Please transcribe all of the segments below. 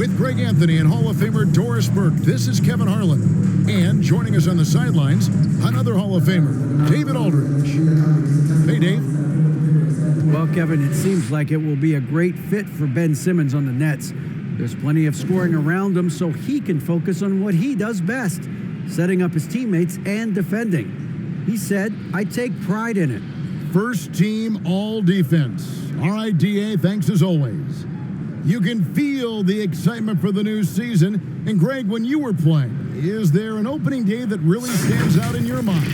With Greg Anthony and Hall of Famer Doris Burke, this is Kevin Harlan. And joining us on the sidelines, another Hall of Famer, David Aldridge. Hey, Dave. Well, Kevin, it seems like it will be a great fit for Ben Simmons on the Nets. There's plenty of scoring around him so he can focus on what he does best, setting up his teammates and defending. He said, "I take pride in it." First team all defense. All right, DA, thanks as always. You can feel the excitement for the new season. And Greg, when you were playing, is there an opening day that really stands out in your mind?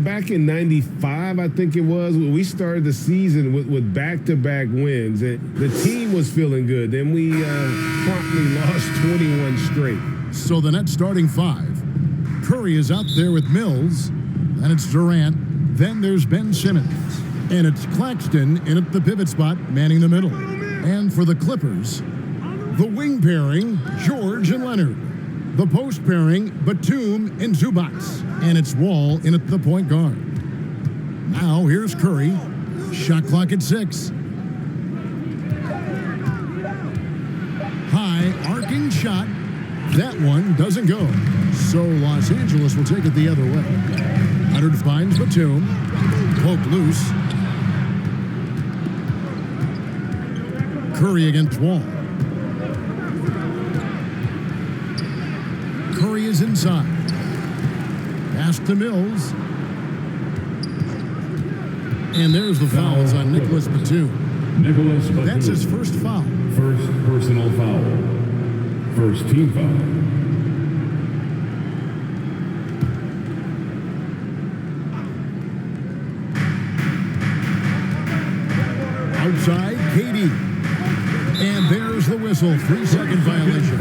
Back in '95, I think it was, we started the season with back-to-back wins. And the team was feeling good. Then we promptly lost 21 straight. So the Nets starting five. Curry is out there with Mills. Then it's Durant. Then there's Ben Simmons. And it's Claxton in at the pivot spot, manning the middle. And for the Clippers, the wing pairing, George and Leonard. The post pairing, Batum and Zubac. And it's Wall in at the point guard. Now here's Curry. Shot clock at 6. High arcing shot. That one doesn't go. So Los Angeles will take it the other way. Leonard finds Batum. Poke loose. Curry against Wall. Curry is inside. Pass to Mills. And there's the fouls on Nicholas Batum. That's his first foul. First personal foul. First team foul. Outside, Katie. And there's the whistle. 3-second violation.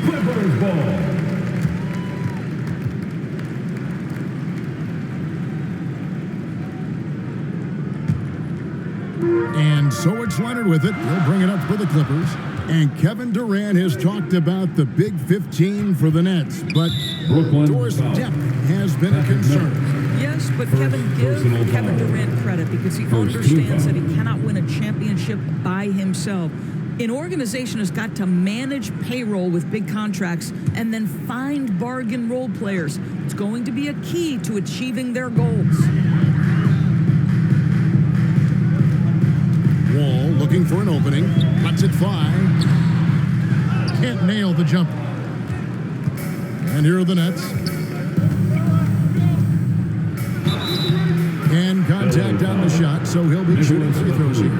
Clippers ball. And so it's Leonard with it. He'll bring it up for the Clippers. And Kevin Durant has talked about the Big 15 for the Nets. But Doris' depth has been a concern. Yes, but Kevin, give Kevin Durant credit because he understands that he cannot win a championship by himself. An organization has got to manage payroll with big contracts and then find bargain role players. It's going to be a key to achieving their goals. Wall looking for an opening. Lets it fly. Can't nail the jumper. And here are the Nets. And contact on the shot, so he'll be shooting free throws here.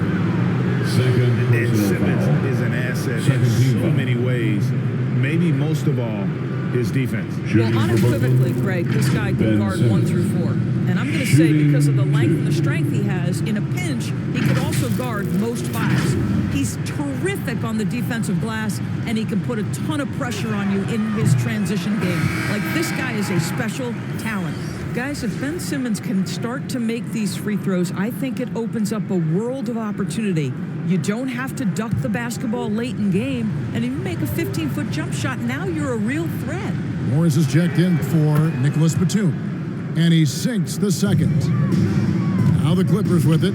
And Simmons is an asset in so many ways. Maybe most of all, his defense. Well, unequivocally, Greg, this guy can guard 1 through 4. And I'm going to say because of the length and the strength he has, in a pinch, he could also guard most 5s. He's terrific on the defensive glass, and he can put a ton of pressure on you in his transition game. Like, this guy is a special talent. Guys, if Ben Simmons can start to make these free throws, I think it opens up a world of opportunity. You don't have to duck the basketball late in game, and if you make a 15-foot jump shot, now you're a real threat. Morris is checked in for Nicholas Batum, and he sinks the second. Now the Clippers with it.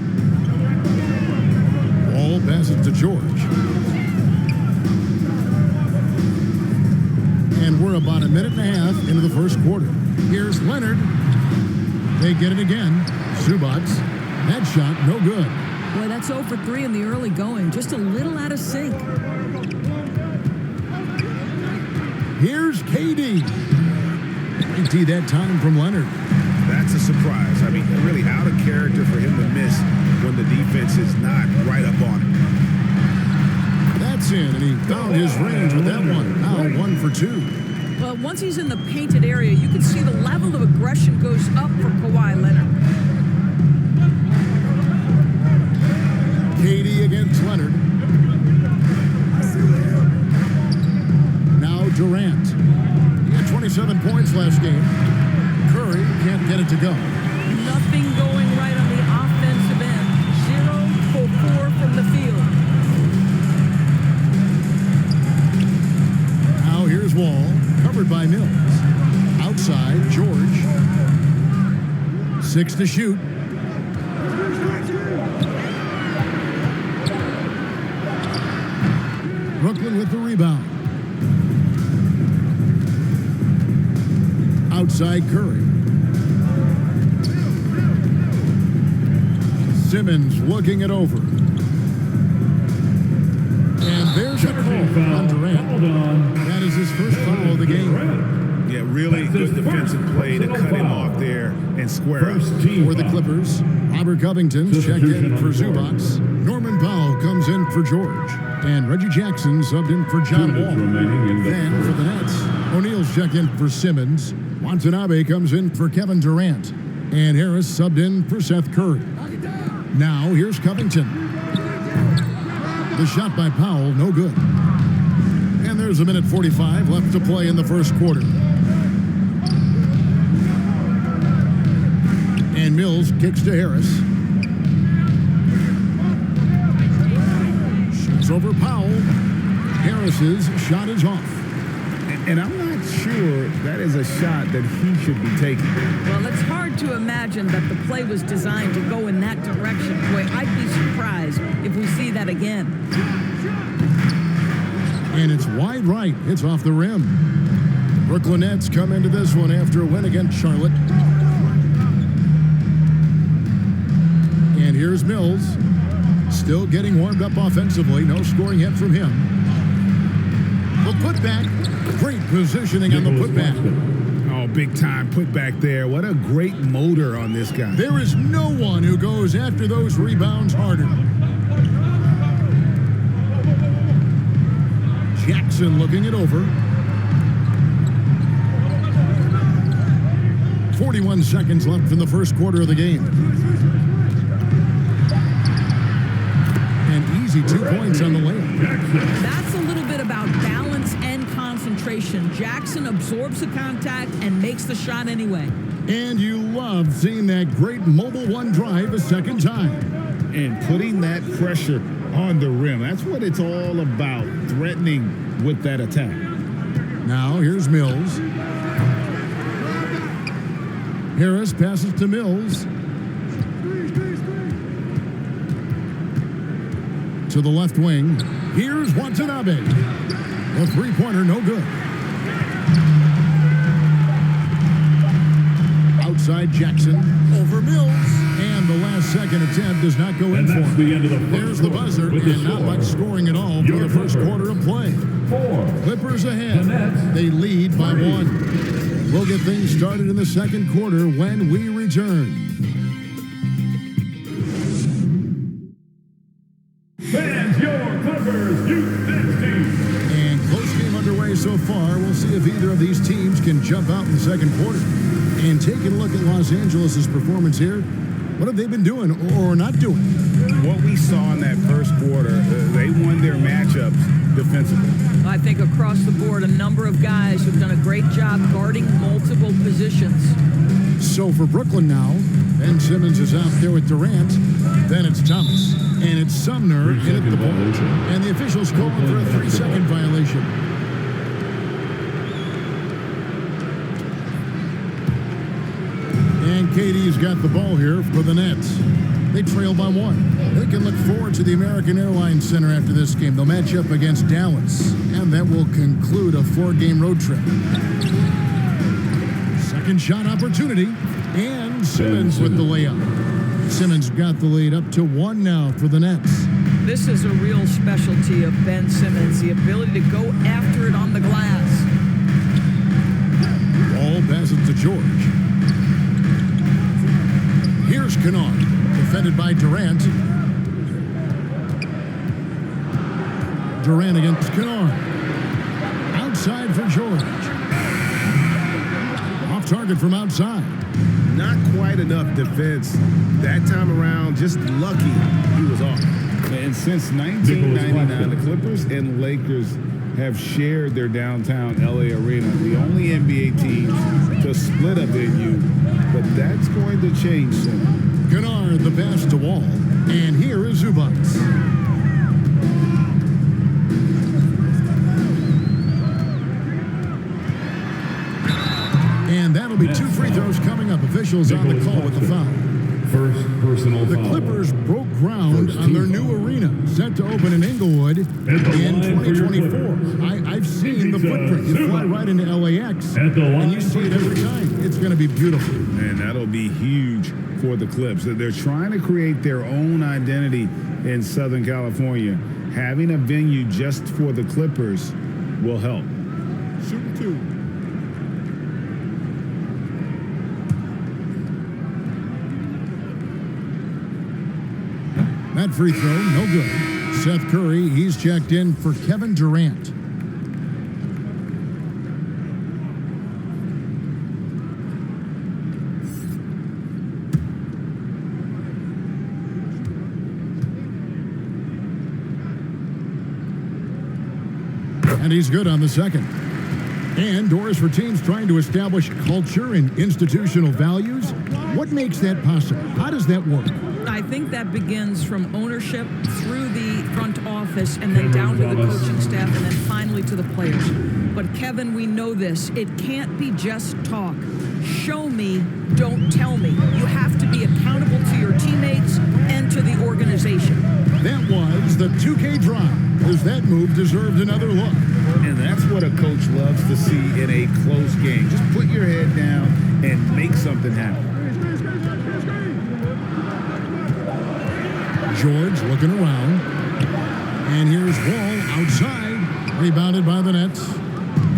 Ball passes to George. And we're about a minute and a half into the first quarter. Here's Leonard. They get it again. Zubac. That shot, no good. Boy, that's 0 for 3 in the early going. Just a little out of sync. Here's KD. 90 that time from Leonard. That's a surprise. I mean, really out of character for him to miss when the defense is not right up on him. That's in, and he found his range with that one. Now 1 for 2. Well, once he's in the painted area, you can see the level of aggression goes up for Kawhi Leonard. KD against Leonard. Now Durant. He had 27 points last game. Curry can't get it to go. Nothing going right on the offensive end. 0 for 4 from the field. Now here's Wall. Covered by Mills. Outside, George. 6 to shoot. Brooklyn with the rebound. Outside Curry. Simmons looking it over. And there's a call on Durant. That is his first foul of the game. Yeah, really good defensive play to cut him off there and square up. For the Clippers, Robert Covington checked in for Zubac. Norman Powell comes in for George. And Reggie Jackson subbed in for John Wall. Then for the Nets, O'Neal's checked in for Simmons. Watanabe comes in for Kevin Durant. And Harris subbed in for Seth Curry. Now here's Covington. The shot by Powell, no good. And there's a minute 45 left to play in the first quarter. And Mills kicks to Harris. Shoots over Powell. Harris's shot is off. And I'm not sure that is a shot that he should be taking. Well, it's hard to imagine that the play was designed to go in that direction. Boy, I'd be surprised if we see that again. And it's wide right. It's off the rim. Brooklyn Nets come into this one after a win against Charlotte. And here's Mills. Still getting warmed up offensively. No scoring yet from him. The putback. Great positioning on the putback. Oh, big time putback there. What a great motor on this guy. There is no one who goes after those rebounds harder. Jackson looking it over. 41 seconds left in the first quarter of the game. And easy 2 points on the layup. That's a little bit about balance and concentration. Jackson absorbs the contact and makes the shot anyway. And you love seeing that great mobile one drive a second time. And putting that pressure on the rim. That's what it's all about, threatening with that attack. Now here's Mills. Harris passes to Mills. To the left wing. Here's Watanabe. A three-pointer, no good. Outside Jackson. Over Mills. And the last second attempt does not go in for him. There's the buzzer, and not much scoring at all for the first quarter of play. Clippers ahead. They lead by 1. We'll get things started in the second quarter when we return. Fans, your Clippers Youth Dance Team. And close game underway so far. We'll see if either of these teams can jump out in the second quarter. And taking a look at Los Angeles' performance here, what have they been doing or not doing? What we saw in that first quarter, they won their matchups defensively. I think across the board, a number of guys who've done a great job guarding multiple positions. So for Brooklyn now, Ben Simmons is out there with Durant. Then it's Thomas. And it's Sumner in at the ball. And the officials call for a 3-second violation. And KD's got the ball here for the Nets. They trail by 1. They can look forward to the American Airlines Center after this game. They'll match up against Dallas. And that will conclude a 4-game road trip. Second shot opportunity. And Simmons with the layup. Simmons got the lead up to 1 now for the Nets. This is a real specialty of Ben Simmons, the ability to go after it on the glass. Ball passes to George. Here's Kennard, defended by Durant. Durant against Kennard. Outside for George. Off target from outside. Not quite enough defense that time around. Just lucky he was off. And since 1999, the Clippers and Lakers have shared their downtown LA arena, the only NBA teams to split a venue, but that's going to change soon. Kennard the pass to Wall, and here is Zubac. And that'll be 2 free throws coming up. Officials on the call with the foul. First personal The foul. Clippers broke ground First on their team new foul. arena, set to open in Inglewood the in line for your 2024. Clippers. I've seen the footprint. You fly right into LAX, At the and you line see it for every time. It's going to be beautiful. And that'll be huge for the Clips. They're trying to create their own identity in Southern California. Having a venue just for the Clippers will help. Shoot two. That free throw, no good. Seth Curry, he's checked in for Kevin Durant. And he's good on the second. And doors for teams trying to establish culture and institutional values. What makes that possible? How does that work? I think that begins from ownership through the front office and then down to the coaching staff and then finally to the players. But Kevin, we know this. It can't be just talk. Show me, don't tell me. You have to be accountable to your teammates and to the organization. That was the 2K drive, as that move deserved another look. And that's what a coach loves to see in a close game. Just put your head down and make something happen. George looking around. And here's Wall outside. Rebounded by the Nets.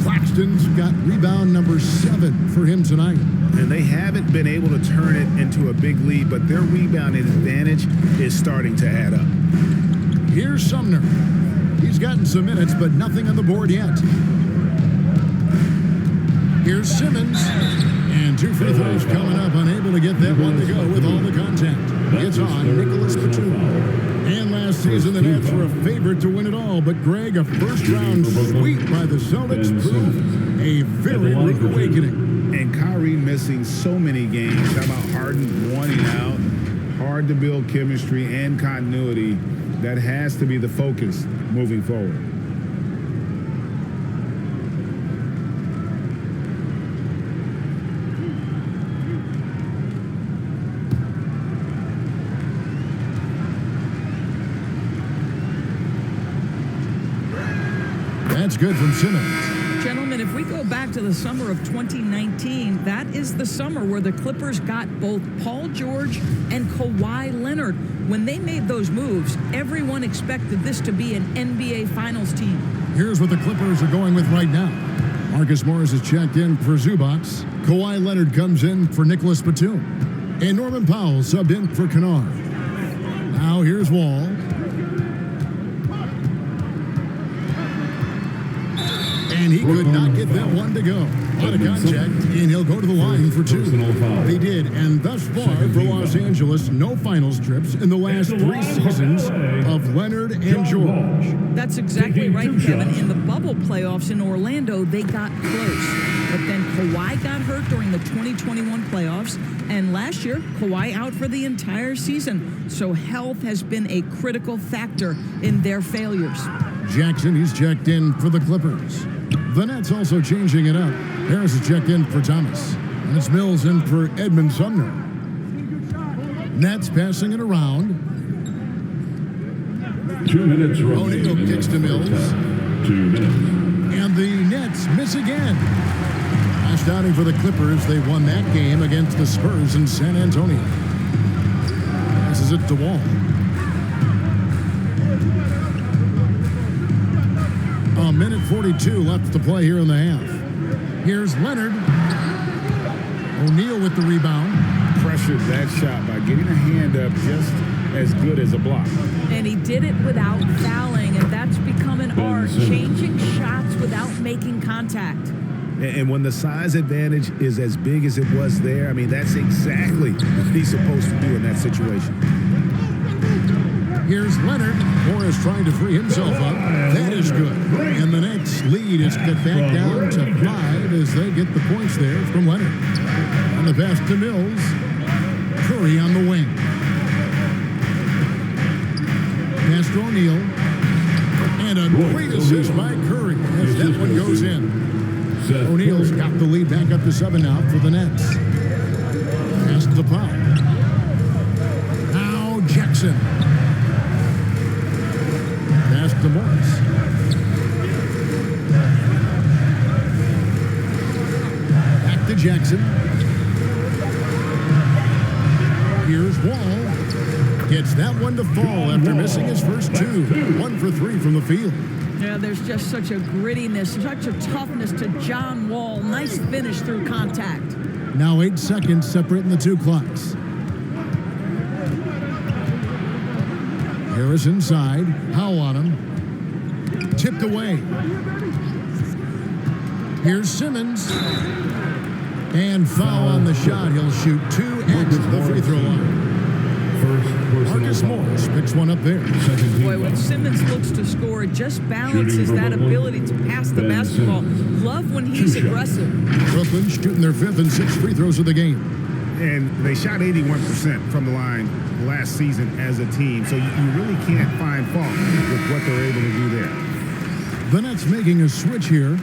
Claxton's got rebound number 7 for him tonight. And they haven't been able to turn it into a big lead, but their rebounding advantage is starting to add up. Here's Sumner. He's gotten some minutes, but nothing on the board yet. Here's Simmons. And 2 free throws coming up, unable to get that one to go with all the contact. It's on Nicholas Batum. And last season, the Nets were a favorite to win it all, but Greg, a first-round sweep by the Celtics proved a very rude awakening. And Kyrie missing so many games. How about Harden wanting out? Hard to build chemistry and continuity. That has to be the focus moving forward. That's good from Simmons. Gentlemen, if we go back to the summer of 2019, that is the summer where the Clippers got both Paul George and Kawhi Leonard. When they made those moves, everyone expected this to be an NBA Finals team. Here's what the Clippers are going with right now. Marcus Morris is checked in for Zubac. Kawhi Leonard comes in for Nicholas Batum. And Norman Powell subbed in for Kennard. Now here's Wall. And he could not get that one to go. Out of contact, and he'll go to the line for 2. They did, and thus far for Los Angeles, no finals trips in the last 3 seasons of Leonard and George. That's exactly right, Kevin. In the bubble playoffs in Orlando, they got close. But then Kawhi got hurt during the 2021 playoffs, and last year, Kawhi out for the entire season. So health has been a critical factor in their failures. Jackson, he's checked in for the Clippers. The Nets also changing it up. Harris is checked in for Thomas. And it's Mills in for Edmund Sumner. Nets passing it around. 2 minutes remaining. O'Neal kicks to Mills. 2 minutes. And the Nets miss again. Last outing for the Clippers, they won that game against the Spurs in San Antonio. Passes it to Wall. A minute 42 left to play here in the half. Here's Leonard. O'Neal with the rebound. Pressured that shot by getting a hand up just as good as a block. And he did it without fouling, and that's become an art, changing shots without making contact. And when the size advantage is as big as it was there, I mean, that's exactly what he's supposed to do in that situation. Here's Leonard. Morris trying to free himself up. That is good. And the Nets lead is cut back down to 5 as they get the points there from Leonard. On the pass to Mills. Curry on the wing. Pass to O'Neal. And a great assist by Curry as that one goes in. O'Neal's got the lead back up to 7 now for the Nets. Pass to Powell. Jackson. Pass to Morris. Back to Jackson. Here's Wall. Gets that one to fall after missing his first two. 1 for 3 from the field. Yeah, there's just such a grittiness, such a toughness to John Wall. Nice finish through contact. Now 8 seconds separating the two clocks. Harris inside. Howell on him. Tipped away. Here's Simmons. And foul on the shot. He'll shoot 2 at the free throw line. Marcus Morris picks one up there. Boy, when Simmons looks to score, it just balances that ability to pass the basketball. Love when he's aggressive. Brooklyn shooting their 5th and 6th free throws of the game. And they shot 81% from the line last season as a team, so you really can't find fault with what they're able to do there. The Nets making a switch here.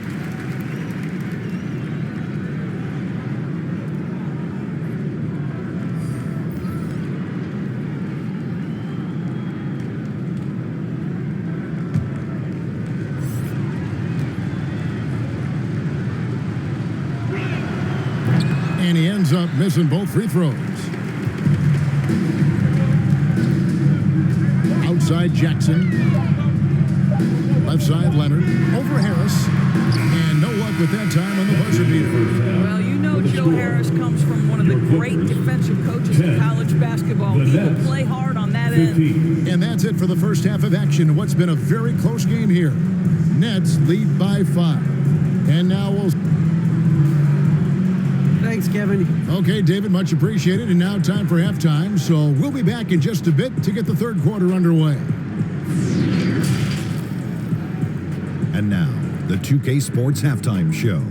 And he ends up missing both free throws. Outside Jackson. Left side Leonard. Over Harris. And no luck with that time on the buzzer beater. Well, you know Joe Harris comes from one of the great defensive coaches in college basketball. He will play hard on that end. And that's it for the first half of action. What's been a very close game here. Nets lead by 5. And now we'll... Thanks, Kevin. Okay, David, much appreciated. And now time for halftime. So we'll be back in just a bit to get the third quarter underway. And now, the 2K Sports Halftime Show.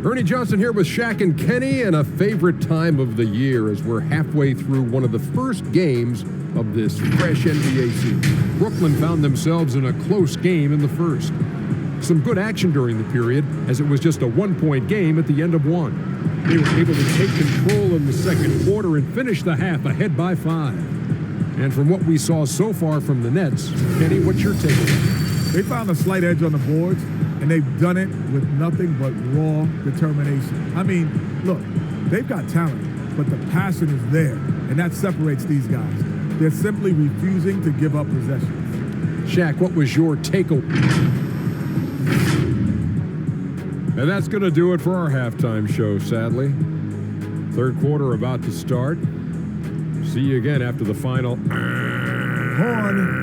Ernie Johnson here with Shaq and Kenny, and a favorite time of the year as we're halfway through one of the first games of this fresh NBA season. Brooklyn found themselves in a close game in the first. Some good action during the period, as it was just a one-point game at the end of one. They were able to take control in the second quarter and finish the half ahead by 5. And from what we saw so far from the Nets, Kenny, what's your takeaway? They found a slight edge on the boards, and they've done it with nothing but raw determination. I mean, look, they've got talent, but the passion is there, and that separates these guys. They're simply refusing to give up possessions. Shaq, what was your takeaway? And that's going to do it for our halftime show, sadly. Third quarter about to start. See you again after the final. Horn.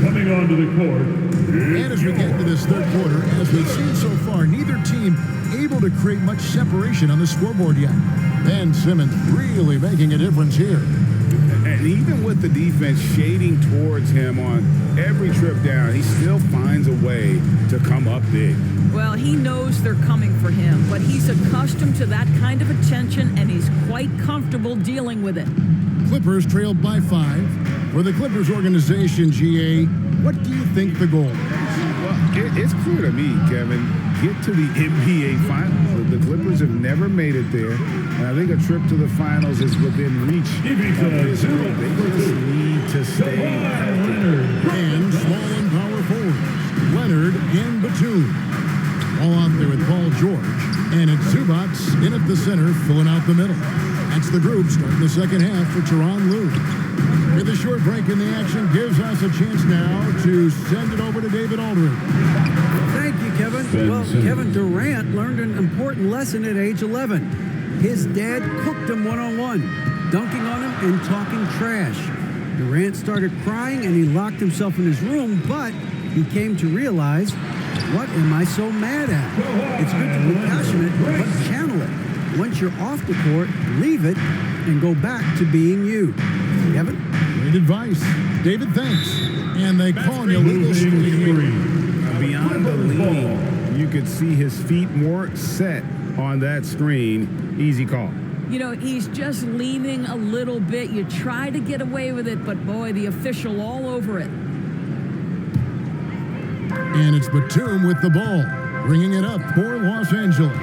Coming onto the court. And as we get into this third quarter, as we've seen so far, neither team able to create much separation on the scoreboard yet. Ben Simmons really making a difference here. And even with the defense shading towards him on every trip down, he still finds a way to come up big. Well, he knows they're coming for him, but he's accustomed to that kind of attention, and he's quite comfortable dealing with it. Clippers trailed by 5. For the Clippers organization, GA, what do you think the goal is? Well, it's clear to me, Kevin, get to the NBA Finals. The Clippers have never made it there, and I think a trip to the Finals is within reach of this group. They just need to stay healthy. And small and power forwards, Leonard and Batum. All out there with Paul George, and it's Zubac in at the center, filling out the middle. That's the group starting the second half for Tyronn Lue. With a short break in the action gives us a chance now to send it over to David Aldridge. Thank you, Kevin. Well, Kevin Durant learned an important lesson at age 11. His dad cooked him one-on-one, dunking on him and talking trash. Durant started crying and he locked himself in his room, but he came to realize, what am I so mad at? It's good to be passionate, but channel it. Once you're off the court, leave it and go back to being you. Kevin? Great advice. David, thanks. And they call him illegal screen. Beyond the lean, you could see his feet more set on that screen. Easy call. You know, he's just leaning a little bit. You try to get away with it, but boy, the official all over it. And it's Batum with the ball, bringing it up for Los Angeles.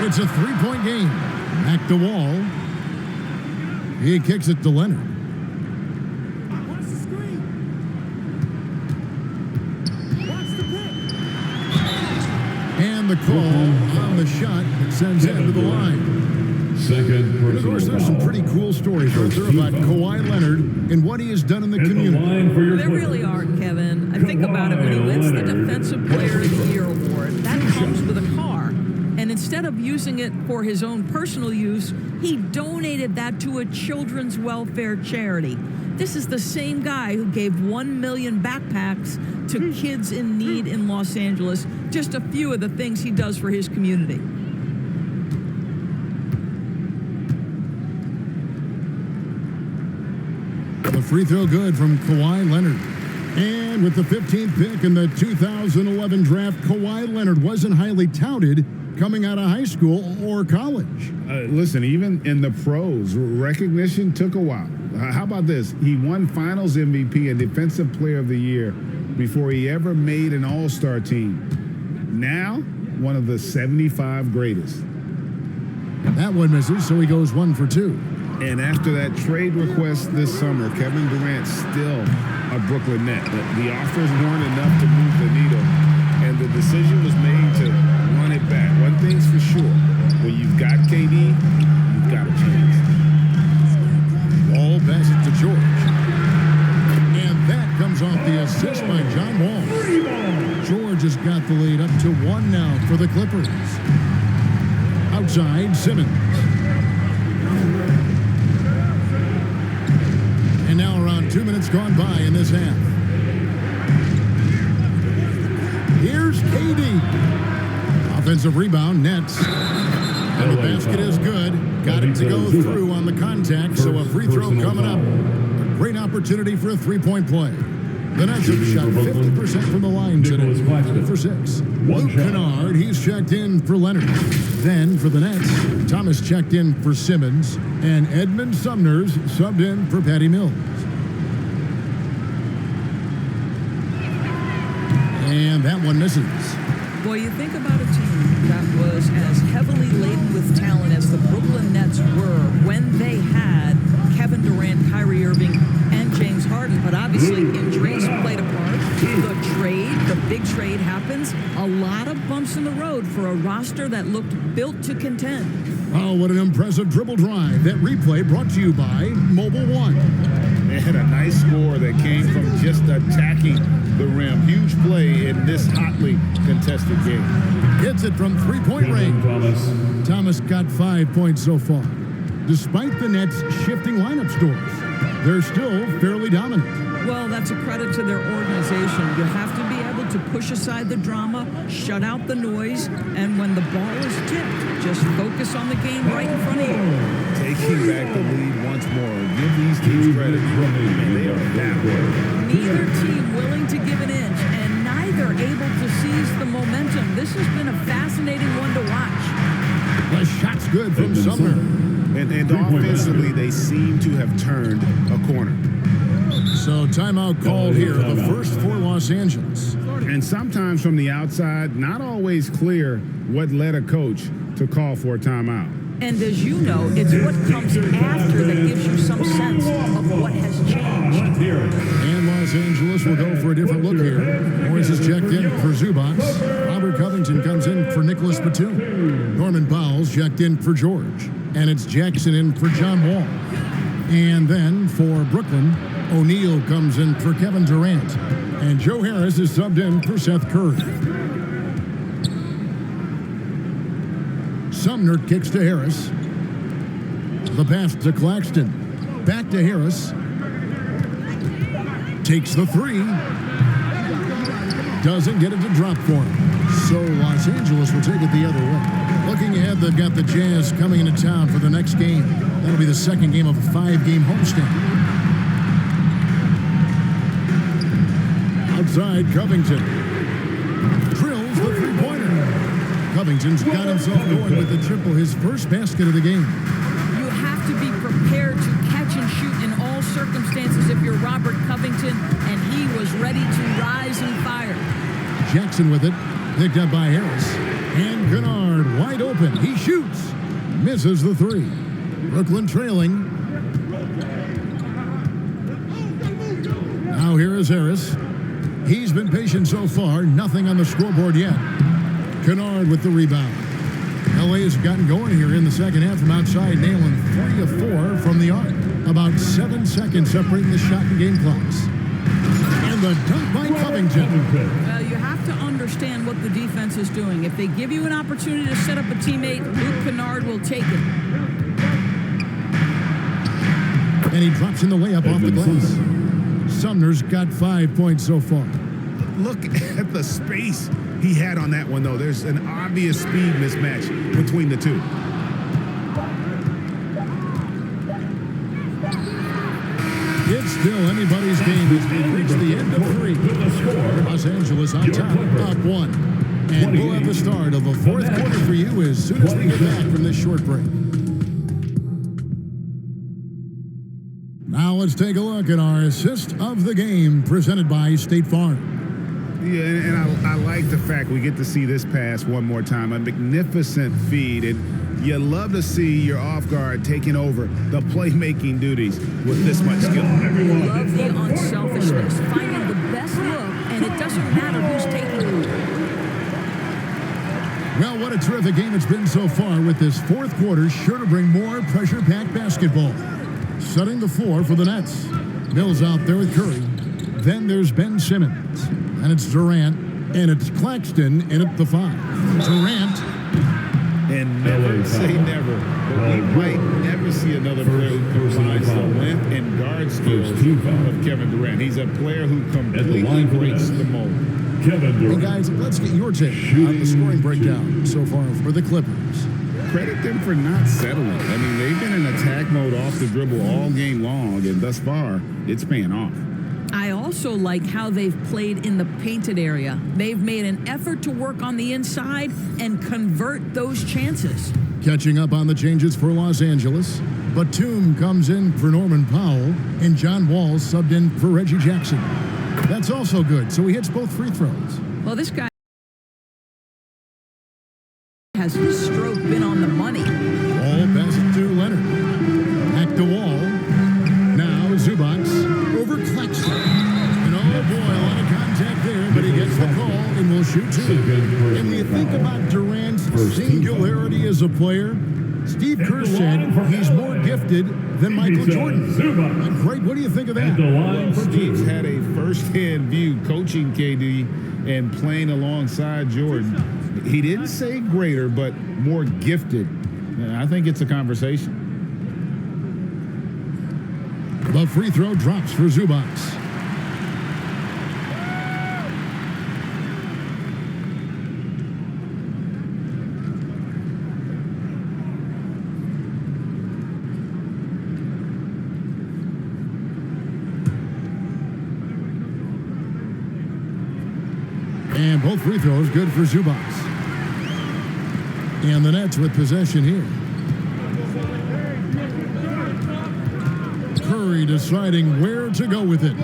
It's a three-point game. Back to Wall. He kicks it to Leonard. Watch the screen. Watch the pick. And the call on the shot that sends him to the line. Second And of course, personal there's some foul. pretty cool stories right there about Kawhi Leonard and what he has done in the At the community. line for your There really are, Kevin. I think about it when he wins the Defensive Player of the Year award. That comes with a car. And instead of using it for his own personal use, he donated that to a children's welfare charity. This is the same guy who gave 1 million backpacks to kids in need in Los Angeles. Just a few of the things he does for his community. The free throw good from Kawhi Leonard. And with the 15th pick in the 2011 draft, Kawhi Leonard wasn't highly touted coming out of high school or college. Listen, even in the pros, recognition took a while. How about this? He won Finals MVP and Defensive Player of the Year before he ever made an All-Star team. Now, one of the 75 greatest. That one misses, so he goes 1 for 2. And after that trade request this summer, Kevin Durant's still a Brooklyn Net. The offers weren't enough to move the needle, and the decision was made to run it back. One thing's for sure, when you've got KD, you've got a chance. Wall passes to George. And that comes off the assist by John Wall. George has got the lead up to 1 now for the Clippers. Outside, Simmons. And now around 2 minutes gone by in this half. Here's KD. Offensive rebound, Nets. And the basket is good. Got it to go through on the contact, so a free throw coming up. A great opportunity for a three-point play. The Nets have shot 50% from the line today. 2 for 6. Luke Kennard, he's checked in for Leonard. Then for the Nets, Thomas checked in for Simmons, and Edmund Sumner's subbed in for Patty Mills. And that one misses. Boy, you think about a team that was as heavily laden with talent as the Brooklyn Nets were when they had Kevin Durant, Kyrie Irving, and James Harden. But obviously, injuries played a part. The big trade happens. A lot of bumps in the road for a roster that looked built to contend. Oh, what an impressive dribble drive. That replay brought to you by Mobile One. They had a nice score that came from just attacking the rim. Huge play in this hotly contested game. Gets it from three-point range. Thomas got 5 points so far. Despite the Nets shifting lineup stores, they're still fairly dominant. Well, that's a credit to their organization. You have to be able to push aside the drama, shut out the noise, and when the ball is tipped, just focus on the game right in front of you. Taking back the lead once more. Give these teams credit. And they are down. Neither team willing to give an inch, and neither able to seize the momentum. This has been a fascinating one to watch. The shot's good from Sumner. And offensively, they seem to have turned a corner. So timeout called here, the first for Los Angeles. And sometimes from the outside, not always clear what led a coach to call for a timeout. And as you know, it's what comes after that gives you some sense of what has changed. And Los Angeles will go for a different look here. Morris is checked in for Zubac. Robert Covington comes in for Nicholas Batum. Norman Powell's checked in for George. And it's Jackson in for John Wall. And then for Brooklyn, O'Neal comes in for Kevin Durant. And Joe Harris is subbed in for Seth Curry. Sumner kicks to Harris. The pass to Claxton. Back to Harris. Takes the three. Doesn't get it to drop for him. So Los Angeles will take it the other way. Looking ahead, they've got the Jazz coming into town for the next game. That'll be the second game of a 5-game homestand. Outside, Covington drills the three-pointer. Covington's got himself going with the triple, his first basket of the game. You have to be prepared to catch and shoot in all circumstances if you're Robert Covington, and he was ready to rise and fire. Jackson with it. Picked up by Harris. And Kennard wide open. He shoots. Misses the three. Brooklyn trailing. Now here is Harris. He's been patient so far. Nothing on the scoreboard yet. Kennard with the rebound. LA has gotten going here in the second half from outside, nailing 3 of 4 from the arc. About 7 seconds separating the shot and game clocks. And the dunk by Covington. Well, you have to understand what the defense is doing. If they give you an opportunity to set up a teammate, Luke Kennard will take it. And he drops in the way up off the glass. Sumner's got 5 points so far. Look at the space he had on that one, though. There's an obvious speed mismatch between the two. It's still anybody's game as we reach the end of 3. Los Angeles on top, up 1. And we'll have the start of the 4th quarter for you as soon as we get back from this short break. Now let's take a look at our assist of the game presented by State Farm. Yeah, and I like the fact we get to see this pass one more time. A magnificent feed, and you love to see your off guard taking over the playmaking duties with this much skill. Love the unselfishness, finding the best look, and it doesn't matter who's taking it. Well, what a terrific game it's been so far, with this 4th quarter sure to bring more pressure-packed basketball. Setting the floor for the Nets. Mills out there with Curry. Then there's Ben Simmons. And it's Durant. And it's Claxton in at the 5. Durant. And never say never. But we might never see another player who combines the length and guard skills of Kevin Durant. He's a player who completely breaks the mold. Kevin Durant. Hey guys, let's get your take on the scoring breakdown so far for the Clippers. Credit them for not settling. I mean, they've been in attack mode off the dribble all game long, and thus far, it's paying off. I also like how they've played in the painted area. They've made an effort to work on the inside and convert those chances. Catching up on the changes for Los Angeles, Batum comes in for Norman Powell, and John Wall subbed in for Reggie Jackson. That's also good, so he hits both free throws. Well, this guy has his stroke been on the money. Ball passes to Leonard. Back to Wall. Now Zubac over Claxton. And oh boy, a lot of contact there, but he gets the call and will shoot 2. And when you think about Durant's singularity as a player, Steve Kerr said he's more gifted than Michael Jordan. Great, what do you think of that? Steve's had a first-hand view coaching KD and playing alongside Jordan. He didn't say greater, but more gifted. I think it's a conversation. The free throw drops for Zubac. And both free throws good for Zubac. And the Nets with possession here. Curry deciding where to go with it.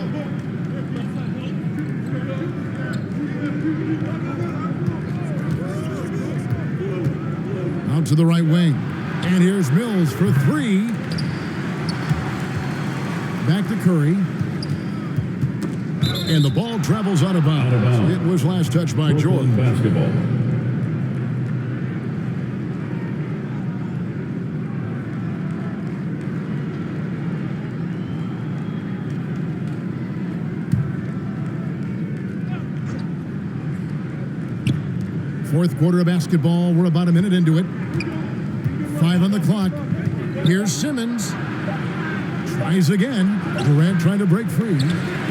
Out to the right wing. And here's Mills for 3. Back to Curry. And the ball travels out of bounds. It was last touched by Jordan. Basketball. Fourth quarter of basketball. We're about a minute into it. 5 on the clock. Here's Simmons. Tries again. Durant trying to break free. You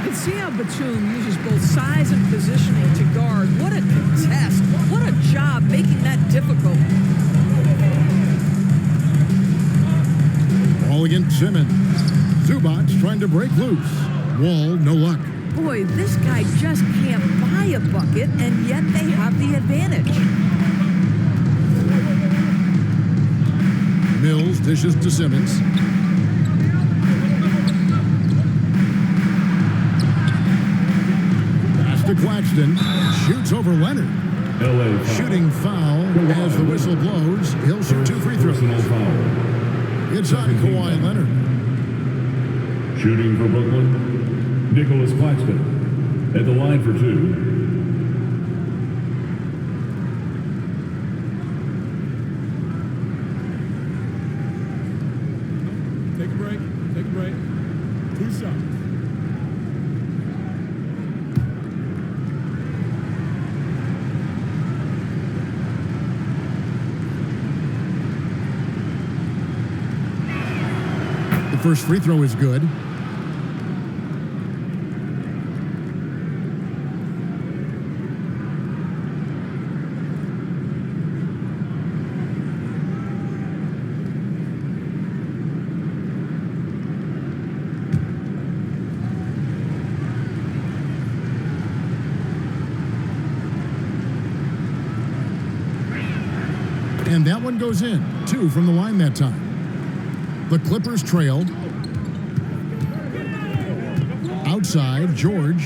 can see how Batum uses both size and positioning to guard. What a contest. What a job making that difficult. Ball against Simmons. Zubac trying to break loose. Wall, no luck. Boy, this guy just can't buy a bucket, and yet they have the advantage. Mills dishes to Simmons. Pass to to Claxton. Shoots over Leonard. LA foul. Shooting foul as the whistle blows. He'll shoot 2 free throws. Personal foul. It's on Kawhi Leonard. Shooting for Brooklyn, Nicholas Claxton. At the line for 2. Take a break. Take a break. 2 shots. The first free throw is good. And that one goes in. 2 from the line that time. The Clippers trailed. Outside, George.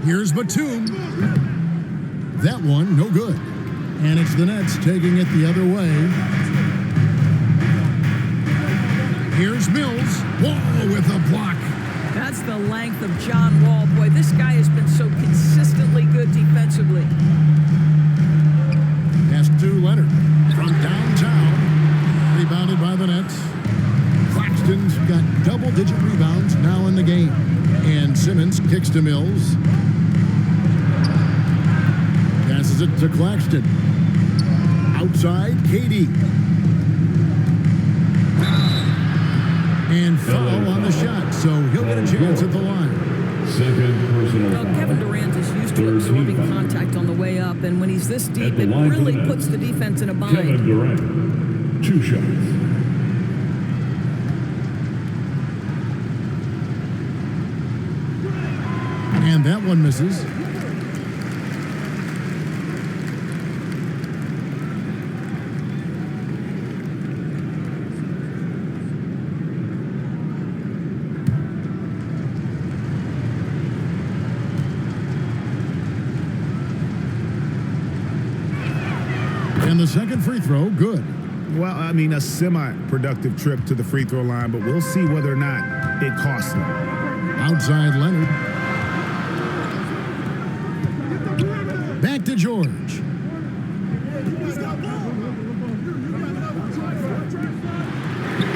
Here's Batum. That one, no good. And it's the Nets taking it the other way. Here's Mills. Wall with a block. That's the length of John Wall. Boy, this guy has been so consistently good defensively. Pass to Leonard from downtown. Rebounded by the Nets. Claxton's got double-digit rebounds now in the game. And Simmons kicks to Mills. Passes it to Claxton. Outside, KD. And foul on the shot, so he'll get a chance at the line. Second personal Well, foul. Kevin Durant is used to absorbing contact on the way up, and when he's this deep, it really puts the defense in a bind. Kevin Durant, 2 shots. And that one misses. And the second free throw, good. Well, I mean, a semi-productive trip to the free throw line, but we'll see whether or not it costs him. Outside Leonard. Back to George.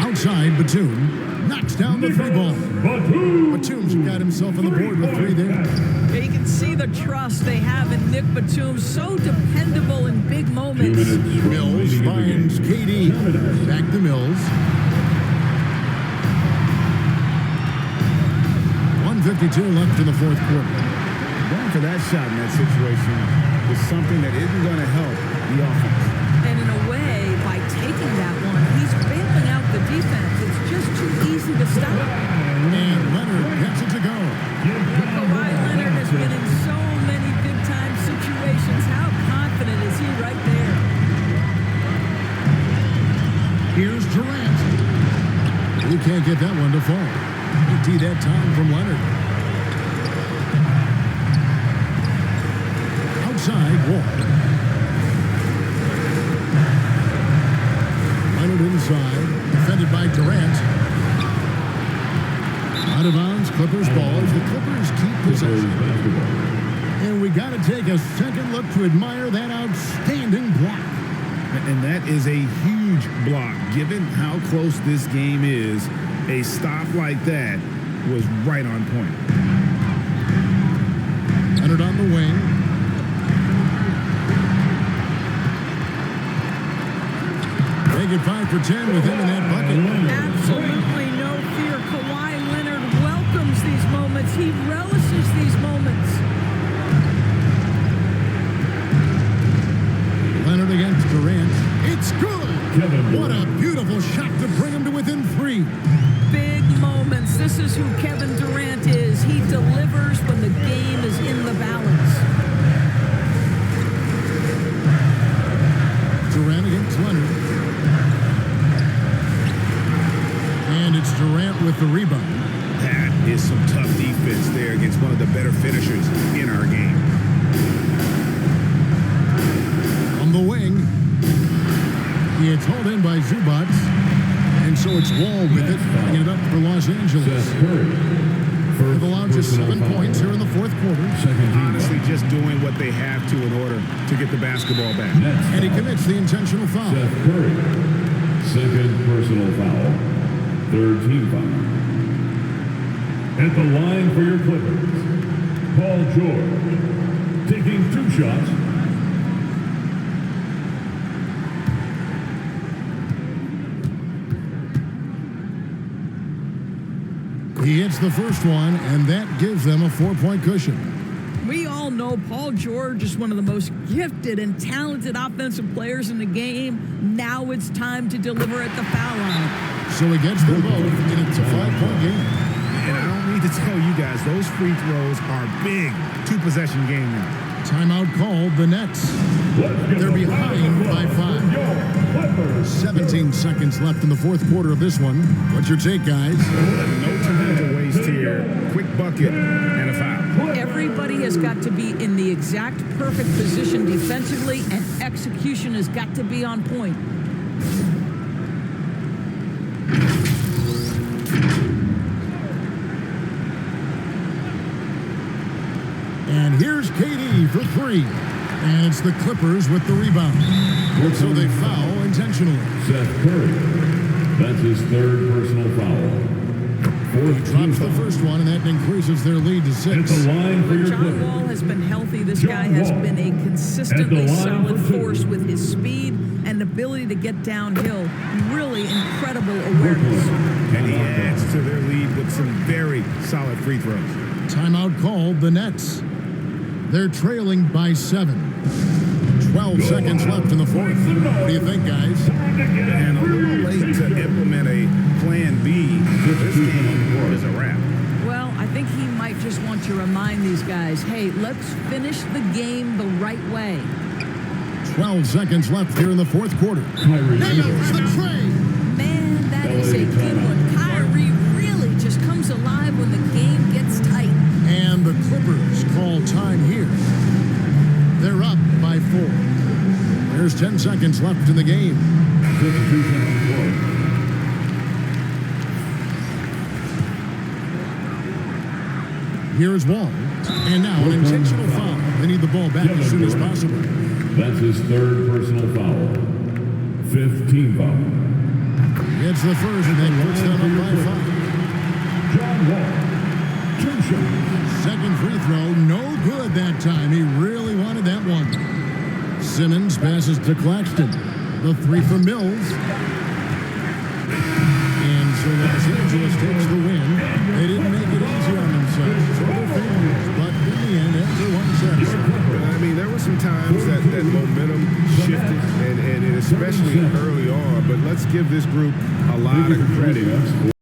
Outside Batum. Knocks down the 3 ball. Batum's got himself on the board with 3 there. Yeah, you can see the trust they have in Nick Batum. So dependable in big moments. Mills finds KD. Back to Mills. 1:52 left in the 4th quarter. Going for that shot in that situation is something that isn't going to help the offense. And in a way, by taking that one, he's bailing out the defense. It's just too easy to stop. And Leonard gets it to go. Kawhi Leonard has been in so many big-time situations. How confident is he right there? Here's Durant. He can't get that one to fall. ET that time from Leonard. Outside, Wall. Leonard inside, defended by Durant. Out of bounds, Clippers ball as the Clippers keep possession. And we got to take a second look to admire that outstanding block. And that is a huge block. Given how close this game is, a stop like that was right on point. Leonard on the wing. Make it 5 for 10 with him in that bucket. Absolutely no fear. Kawhi Leonard welcomes these moments. He relishes these moments. Leonard against Durant. It's good. What a beautiful shot to bring him to within 3. Big moments. This is who Kevin Durant is. He delivers when the game is in the balance. Durant against Leonard. And it's Durant with the rebound. That is some tough defense. It's hauled in by Zubats. And so it's Wall with it, bringing it up for Los Angeles. Seth Curry. They've allowed just 7 foul. points here in the fourth quarter. Second team Honestly, foul. just doing what they have to in order to get the basketball back. Nets And he foul. commits the intentional foul. Seth Curry. Second personal foul. Third team foul. At the line for your Clippers, Paul George. Taking 2 shots. He hits the first one, and that gives them a 4-point cushion. We all know Paul George is one of the most gifted and talented offensive players in the game. Now it's time to deliver at the foul line. So he gets them both, and it's a 5-point game. And I don't need to tell you guys, those free throws are big. 2-possession game now. Timeout called the Nets. They're behind by 5. 17 seconds left in the fourth quarter of this one. What's your take, guys? No time to waste here. Quick bucket and a foul. Everybody has got to be in the exact perfect position defensively, and execution has got to be on point. And here's KD for 3. And it's the Clippers with the rebound. So they foul intentionally. Seth Curry. That's his third personal foul. Fourth team Drops the foul. first one, and that increases their lead to At 6. the line for When your John Clippers. Wall has been healthy, this John guy has Wall. been a consistently At the line solid for 2. force with his speed and ability to get downhill. Really incredible awareness. And he adds to their lead with some very solid free throws. Timeout called the Nets. They're trailing by 7. 12 seconds left in the fourth. What do you think, guys? And a little late to implement a plan B. This game is a wrap. Well, I think he might just want to remind these guys, hey, let's finish the game the right way. 12 seconds left here in the fourth quarter. Kyrie There goes the Irving. trade. Man, that is a good one. Kyrie really just comes alive when the game gets tight. And the Clippers call time here. They're up by 4. There's 10 seconds left in the game. Substitution on the floor. Here's Wall. And now an intentional foul. They need the ball back as soon as possible. That's his third personal foul. Fifth team foul. It's the first, and that puts them up by 5. John Wall. 2 shots. Second free throw, no good that time. He really wanted that one. Simmons passes to Claxton. The 3 from Mills. And so Los Angeles takes the win. They didn't make it easy on themselves or their families, but in the end, everyone's satisfied. I mean, there were some times that momentum shifted, and especially early on, but let's give this group a lot of credit